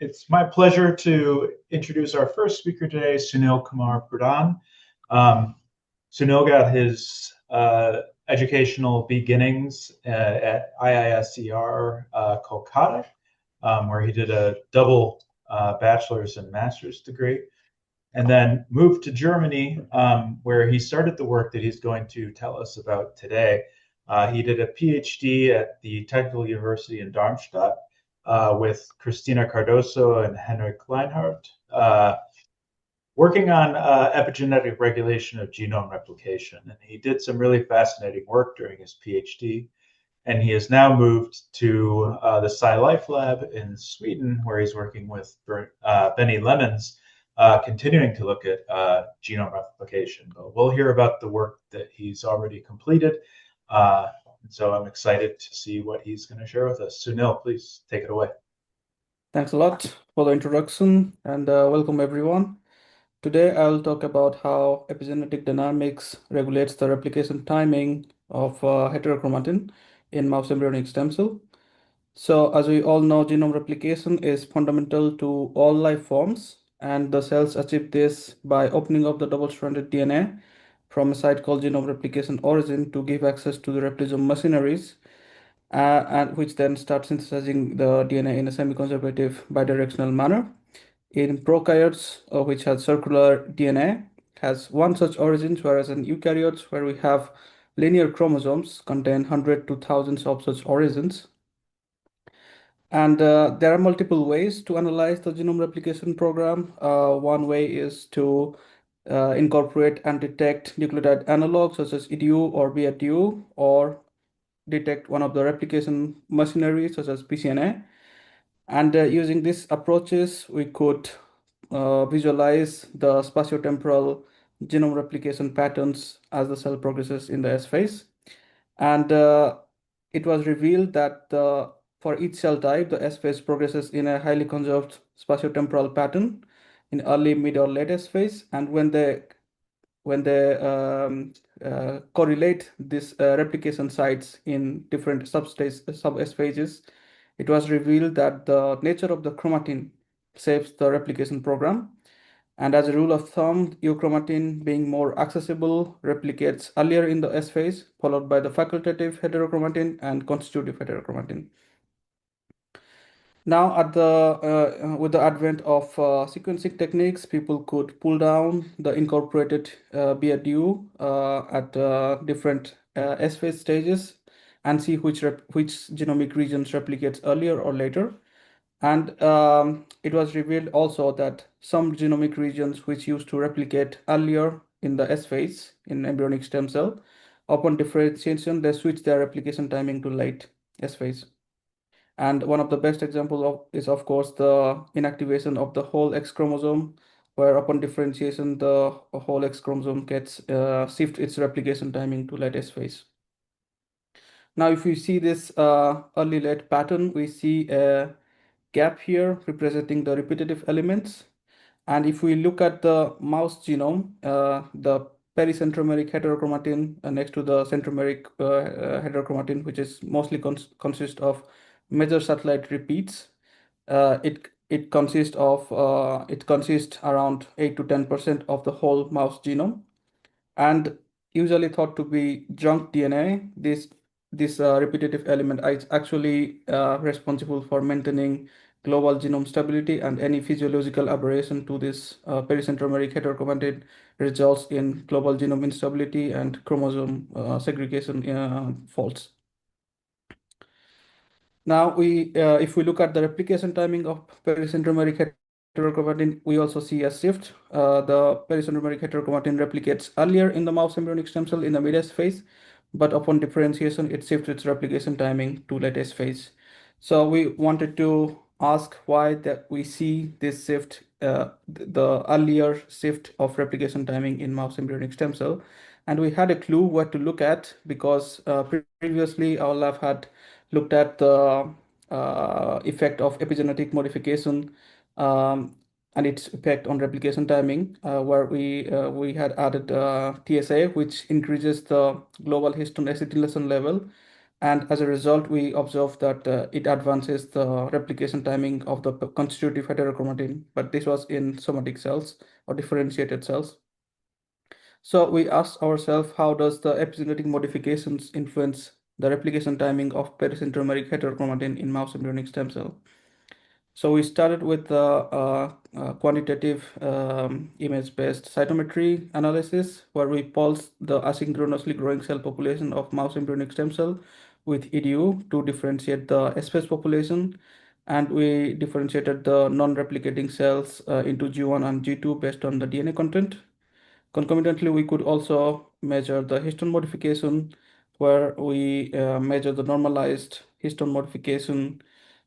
It's my pleasure to introduce our first speaker today, Sunil Kumar Pradhan. Um, Sunil got his educational beginnings at IISER Kolkata, where he did a double bachelor's and master's degree, and then moved to Germany, where he started the work that he's going to tell us about today. He did a PhD at the Technical University in Darmstadt with Cristina Cardoso and Henrik Leinhardt, working on epigenetic regulation of genome replication. And he did some really fascinating work during his PhD. And he has now moved to the SciLife Lab in Sweden, where he's working with Benny Lemons, continuing to look at genome replication. But we'll hear about the work that he's already completed. So I'm excited to see what he's going to share with us. Sunil, please take it away. Thanks a lot for the introduction and welcome everyone. Today I'll talk about how epigenetic dynamics regulates the replication timing of heterochromatin in mouse embryonic stem cell. So as we all know, genome replication is fundamental to all life forms, and the cells achieve this by opening up the double-stranded DNA from a site called genome replication origin to give access to the replication machineries and which then start synthesizing the DNA in a semi-conservative bidirectional manner. In prokaryotes, which has circular DNA, has one such origin, whereas in eukaryotes, where we have linear chromosomes, contain hundreds to thousands of such origins. And there are multiple ways to analyze the genome replication program. One way is to incorporate and detect nucleotide analogs such as EDU or BATU, or detect one of the replication machinery such as PCNA. And using these approaches, we could visualize the spatiotemporal genome replication patterns as the cell progresses in the S phase. And it was revealed that for each cell type, the S phase progresses in a highly conserved spatiotemporal pattern in early, mid, or late S phase. And when they correlate these replication sites in different sub-S phases, it was revealed that the nature of the chromatin shapes the replication program. And as a rule of thumb, euchromatin, being more accessible, replicates earlier in the S phase, followed by the facultative heterochromatin and constitutive heterochromatin. Now, with the advent of sequencing techniques, people could pull down the incorporated BADU at different S phase stages and see which genomic regions replicates earlier or later. And it was revealed also that some genomic regions which used to replicate earlier in the S phase in embryonic stem cell, upon differentiation, they switch their replication timing to late S phase. And one of the best examples is, of course, the inactivation of the whole X chromosome, where upon differentiation, the whole X chromosome gets shift its replication timing to late S phase. Now, if you see this early late pattern, we see a gap here representing the repetitive elements. And if we look at the mouse genome, the pericentromeric heterochromatin next to the centromeric heterochromatin, which is mostly consists of major satellite repeats, it consists around 8 to 10% of the whole mouse genome, and usually thought to be junk DNA. This repetitive element is actually responsible for maintaining global genome stability, and any physiological aberration to this pericentromeric heterochromatin results in global genome instability and chromosome segregation faults. Now, if we look at the replication timing of pericentromeric heterochromatin, we also see a shift. The pericentromeric heterochromatin replicates earlier in the mouse embryonic stem cell in the mid-S phase, but upon differentiation, it shifts its replication timing to late S phase. So we wanted to ask why that we see this shift, the earlier shift of replication timing in mouse embryonic stem cell. And we had a clue what to look at, because previously our lab had looked at the effect of epigenetic modification and its effect on replication timing, where we had added TSA, which increases the global histone acetylation level And as a result, we observed that it advances the replication timing of the constitutive heterochromatin, but this was in somatic cells or differentiated cells. So we asked ourselves, how does the epigenetic modifications influence the replication timing of pericentromeric heterochromatin in mouse embryonic stem cell? So we started with the quantitative image-based cytometry analysis, where we pulsed the asynchronously growing cell population of mouse embryonic stem cell with EDU to differentiate the S-phase population. And we differentiated the non-replicating cells into G1 and G2 based on the DNA content. Concomitantly, we could also measure the histone modification, where we measure the normalized histone modification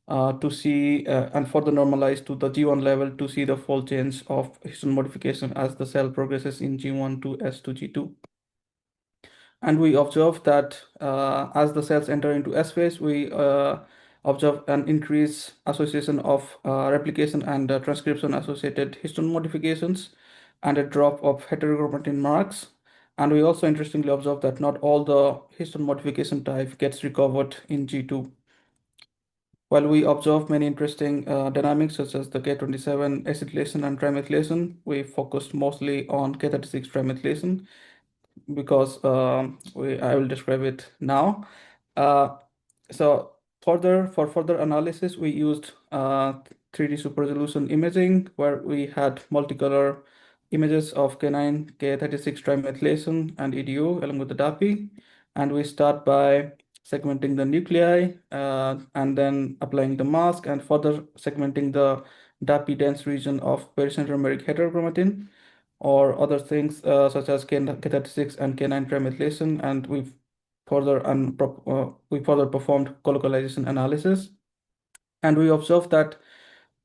to see and further normalize to the G1 level to see the fold change of histone modification as the cell progresses in G1 to S to G2. And we observe that as the cells enter into S phase, we observe an increased association of replication and transcription associated histone modifications and a drop of heterochromatin marks. And we also interestingly observe that not all the histone modification type gets recovered in G2. While we observe many interesting dynamics such as the K27 acetylation and trimethylation, we focused mostly on K36 trimethylation because I will describe it now. Uh, so for further analysis, we used 3D super resolution imaging, where we had multicolor images of K9, K36 trimethylation and EDU along with the DAPI. And we start by segmenting the nuclei and then applying the mask and further segmenting the DAPI dense region of pericentromeric heterochromatin or other things such as K36 and K9 trimethylation, and we further performed colocalization analysis, and we observed that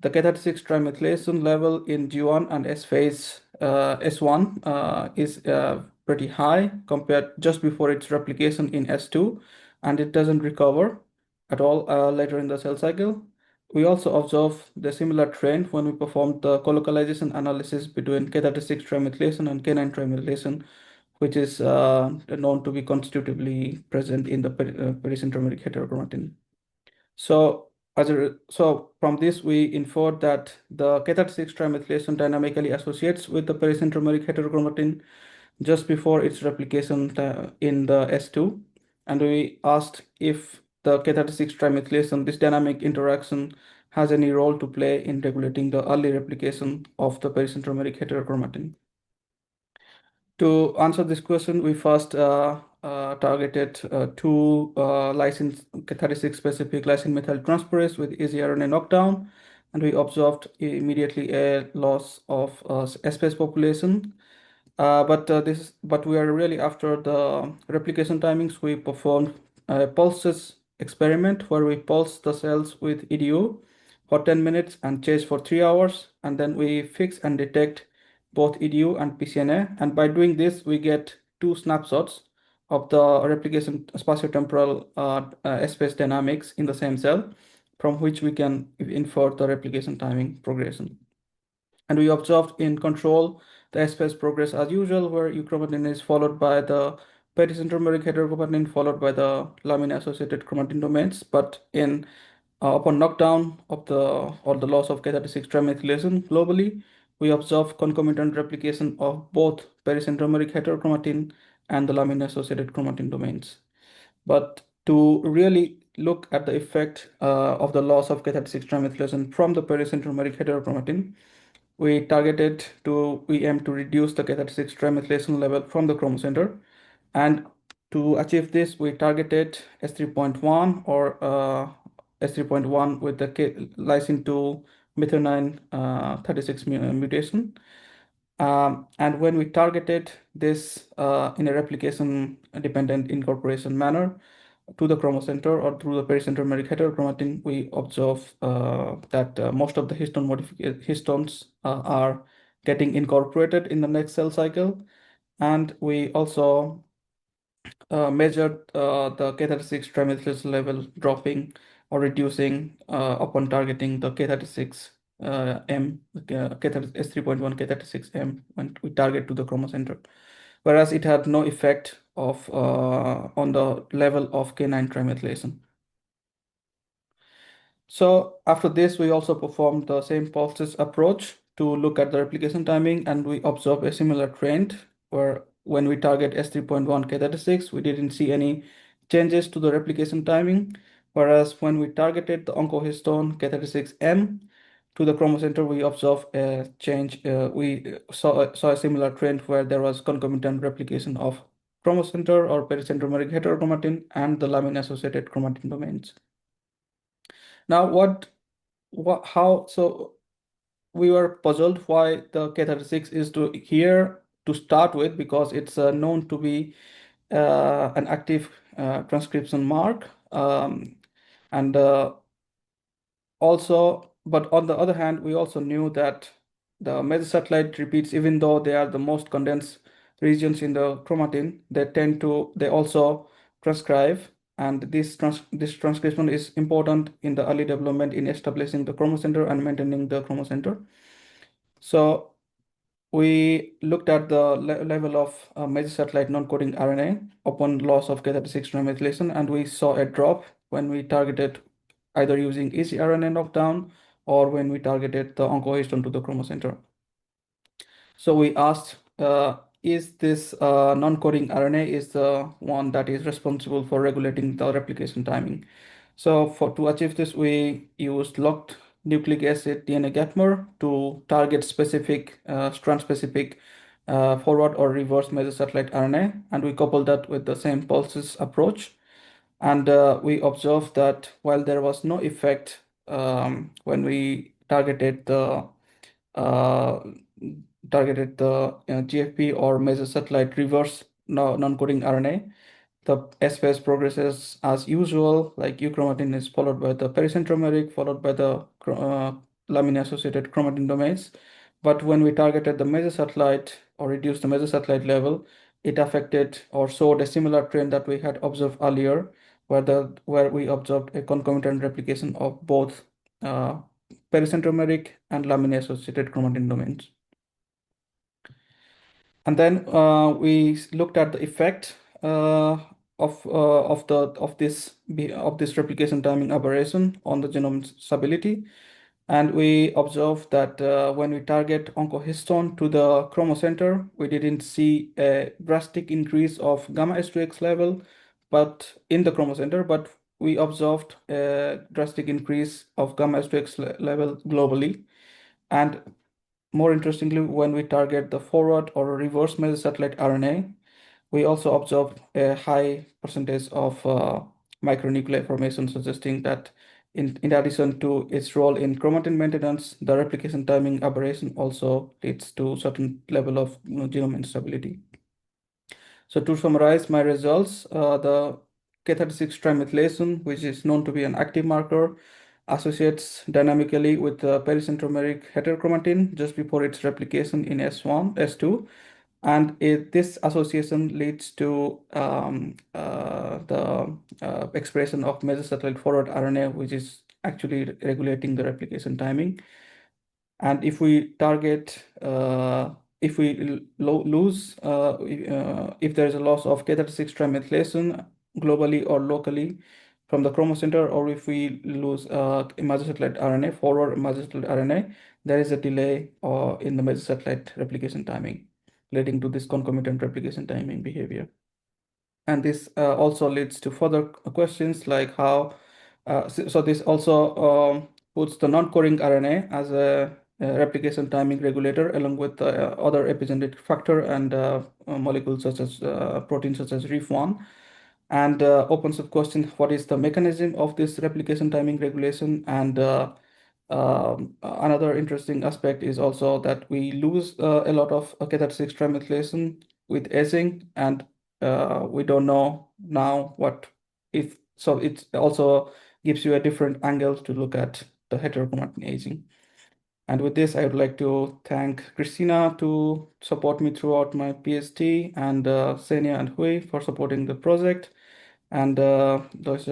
the K36 trimethylation level in G1 and S phase S1 is pretty high compared just before its replication in S2, and it doesn't recover at all later in the cell cycle. We also observe the similar trend when we performed the colocalization analysis between K36 trimethylation and K9 trimethylation, which is known to be constitutively present in the pericentromeric heterochromatin. So from this, we inferred that the K36 trimethylation dynamically associates with the pericentromeric heterochromatin just before its replication in the S2. And we asked if the K36 trimethylation, this dynamic interaction, has any role to play in regulating the early replication of the pericentromeric heterochromatin. To answer this question, we first targeted two lysine K36 specific lysine methyltransferase with easy RNA knockdown, and we observed immediately a loss of S-phase population. But we are really after the replication timings. We performed a pulses experiment where we pulse the cells with EDU for 10 minutes and chase for 3 hours, and then we fix and detect both EDU and PCNA. And by doing this, we get two snapshots of the replication spatiotemporal S-phase dynamics in the same cell, from which we can infer the replication timing progression. And we observed in control the S-phase progress as usual, where euchromatin is followed by the pericentromeric heterochromatin, followed by the lamina-associated chromatin domains. But upon knockdown of the loss of K36 trimethylation globally, we observe concomitant replication of both pericentromeric heterochromatin and the lamina-associated chromatin domains. But to really look at the effect of the loss of K36 trimethylation from the pericentromeric heterochromatin, we aim to reduce the K36 trimethylation level from the chromocenter. And to achieve this, we targeted S3.1 or S3.1 with the lysine 2 methionine 36 mutation. And when we targeted this in a replication dependent incorporation manner to the chromocenter or through the pericentromeric heterochromatin, we observe that most of the histones are getting incorporated in the next cell cycle. And we also measured the K36 trimethylation level dropping or reducing upon targeting the K36 S3.1 K36M when we target to the chromocenter, whereas it had no effect of on the level of K9 trimethylation. So after this, we also performed the same pulses approach to look at the replication timing, and we observe a similar trend where when we target S3.1 K36, we didn't see any changes to the replication timing, whereas when we targeted the oncohistone K36M to the chromocenter, we observed a change. We saw a similar trend where there was concomitant replication of chromocenter or pericentromeric heterochromatin and the lamina-associated chromatin domains. Now, how, so we were puzzled why the K36 is here to start with, because it's known to be an active transcription mark. And also, but on the other hand, we also knew that the mesosatellite repeats, even though they are the most condensed regions in the chromatin, they also transcribe, and this transcription is important in the early development in establishing the chromocenter and maintaining the chromocenter. So we looked at the level of mesosatellite non-coding RNA upon loss of K36 trimethylation, and we saw a drop when we targeted either using ecRNA knockdown or when we targeted the oncohistone to the chromocenter. So we asked, is this non-coding RNA is the one that is responsible for regulating the replication timing? So to achieve this, we used locked nucleic acid DNA gapmer to target specific strand-specific forward or reverse mesosatellite RNA, and we coupled that with the same pulses approach. And we observed that while there was no effect when we targeted the uh, GFP or mesosatellite reverse non-coding RNA, the S phase progresses as usual, like euchromatin is followed by the pericentromeric, followed by the lamina-associated chromatin domains. But when we targeted the mesosatellite or reduced the mesosatellite level, it affected or showed a similar trend that we had observed earlier, where we observed a concomitant replication of both pericentromeric and lamina-associated chromatin domains. And then we looked at the effect of this replication timing aberration on the genome stability, and we observed that when we target oncohistone to the chromocenter, we didn't see a drastic increase of gamma S2X level, but in the chromocenter, but we observed a drastic increase of gamma S2X level globally. And more interestingly, when we target the forward or reverse mesosatellite RNA, we also observed a high percentage of micronuclei formation, suggesting that in addition to its role in chromatin maintenance, the replication timing aberration also leads to certain level of genome instability. So to summarize my results, the K36 trimethylation, which is known to be an active marker, associates dynamically with the pericentromeric heterochromatin just before its replication in S1, S2, and this association leads to the expression of mesosatellite forward RNA, which is actually regulating the replication timing. And if we target, if we lose, if there is a loss of K36 trimethylation globally or locally from the chromocenter, or if we lose mesosatellite RNA, forward mesosatellite RNA, there is a delay in the mesosatellite replication timing, leading to this concomitant replication timing behavior. And this also leads to further questions like how, so this also puts the non-coding RNA as a replication timing regulator along with other epigenetic factor and molecules such as proteins such as RIF1, and opens up question, what is the mechanism of this replication timing regulation? And another interesting aspect is also that we lose a lot of K36 trimethylation with aging, and we don't know now what if, so it also gives you a different angle to look at the heterochromatin aging. And with this, I would like to thank Christina to support me throughout my PhD, and Senia and Hui for supporting the project, and those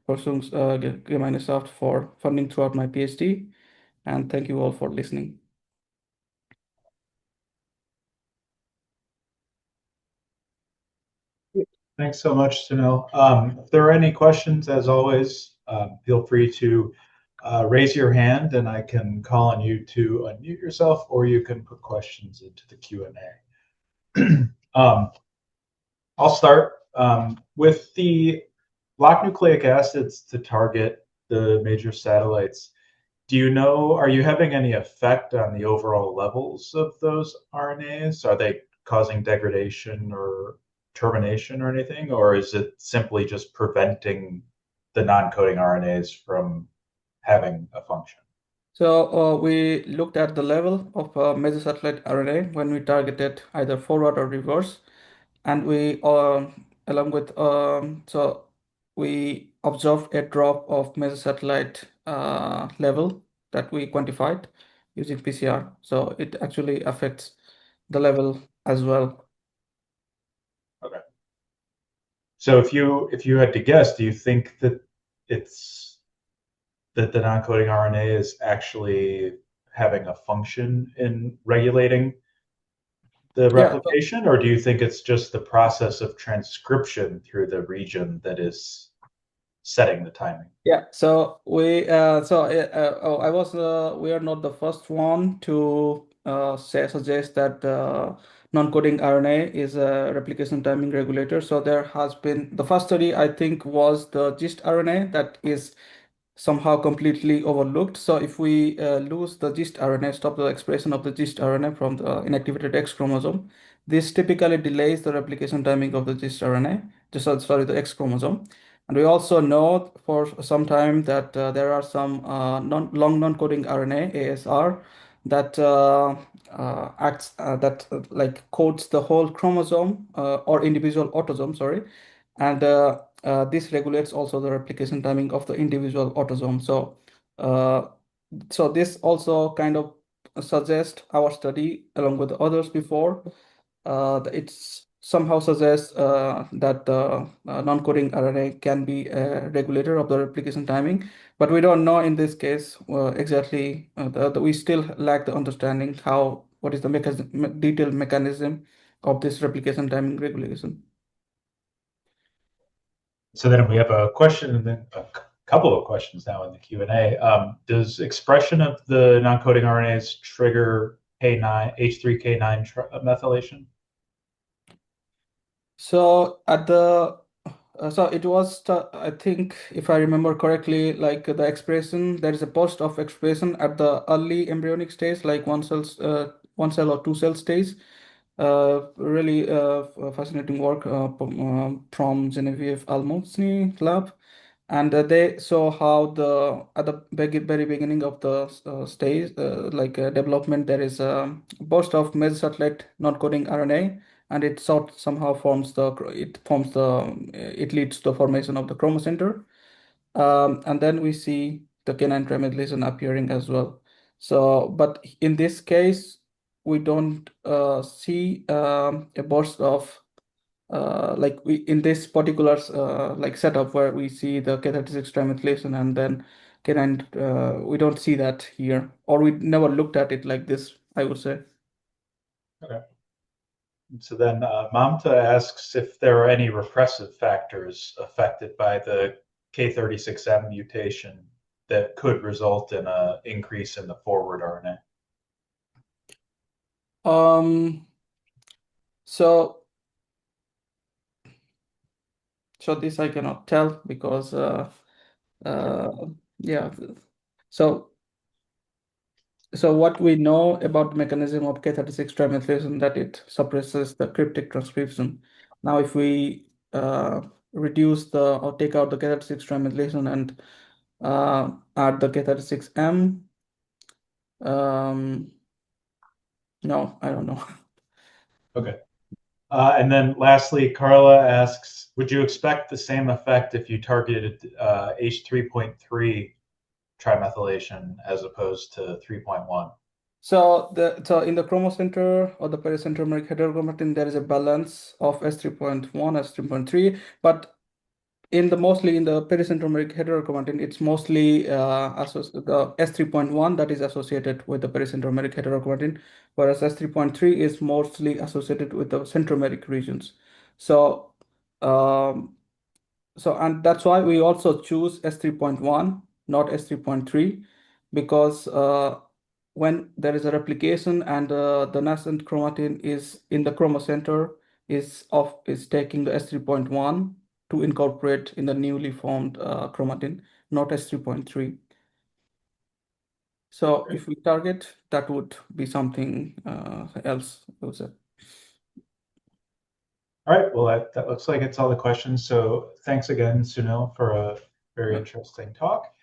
persons, Gemeinschaft for funding throughout my PhD. And thank you all for listening. Thanks so much, Sunil. If there are any questions, as always, feel free to raise your hand and I can call on you to unmute yourself, or you can put questions into the Q&A. I'll start with the block nucleic acids to target the major satellites. Do you know, are you having any effect on the overall levels of those RNAs? Are they causing degradation or termination or anything? Or is it simply just preventing the non-coding RNAs from having a function? So we looked at the level of mesosatellite RNA when we targeted either forward or reverse, and we along with so we observed a drop of mesosatellite level that we quantified using PCR. So it actually affects the level as well. Okay. So if you had to guess, do you think that it's that the non-coding RNA is actually having a function in regulating the Yeah. replication, or do you think it's just the process of transcription through the region that is setting the timing? Yeah, so I was we are not the first one to suggest that non-coding RNA is a replication timing regulator. So there has been the first study, I think, was the GIST RNA that is somehow completely overlooked. So if we lose the GIST RNA, stop the expression of the GIST RNA from the inactivated X chromosome, this typically delays the replication timing of the GIST RNA, the X chromosome. And we also know for some time that there are some long non-coding RNA, ASR, that acts that like codes the whole chromosome or individual autosome, sorry, and this regulates also the replication timing of the individual autosome. Uh, so this also kind of suggests our study along with others before. It's somehow suggests that the non-coding RNA can be a regulator of the replication timing, but we don't know in this case exactly. We still lack the understanding what is the detailed mechanism of this replication timing regulation. So then we have a question and then a couple of questions now in the Q&A. Does expression of the non-coding RNAs trigger K9, H3K9 methylation? So at the so it was I think if I remember correctly, like the expression, there is a burst of expression at the early embryonic stage, like one cell or two cell stage. Really fascinating work from Genevieve Almonsny lab, and they saw how the at the very beginning of the stage development, there is a burst of mesosatellite non-coding RNA, and somehow it leads to the formation of the chromocenter, and then we see the canine trimethylation appearing as well. So but in this case we don't see a burst of like we in this particular like setup where we see the K36 trimethylation and then canine, we don't see that here, or we never looked at it like this, I would say. Okay. So then Mamta asks if there are any repressive factors affected by the K36M mutation that could result in an increase in the forward RNA. Um, so this I cannot tell because yeah. So what we know about the mechanism of K36 trimethylation, that it suppresses the cryptic transcription. Now, if we reduce or take out the K36 trimethylation and add the K36M, no, I don't know. Okay. And then lastly, Carla asks, would you expect the same effect if you targeted H3.3 trimethylation as opposed to 3.1? So in the chromocenter or the pericentromeric heterochromatin, there is a balance of S3.1, S3.3, but mostly in the pericentromeric heterochromatin, it's mostly the S3.1 that is associated with the pericentromeric heterochromatin, whereas S3.3 is mostly associated with the centromeric regions. So Um, and that's why we also choose S3.1, not S3.3, because when there is a replication and the nascent chromatin is in the chromocenter is taking the S3.1 to incorporate in the newly formed chromatin, not S3.3. So if we target, that would be something else, I would say. All right, well, that looks like it's all the questions. So thanks again, Sunil, for a very Yeah. interesting talk.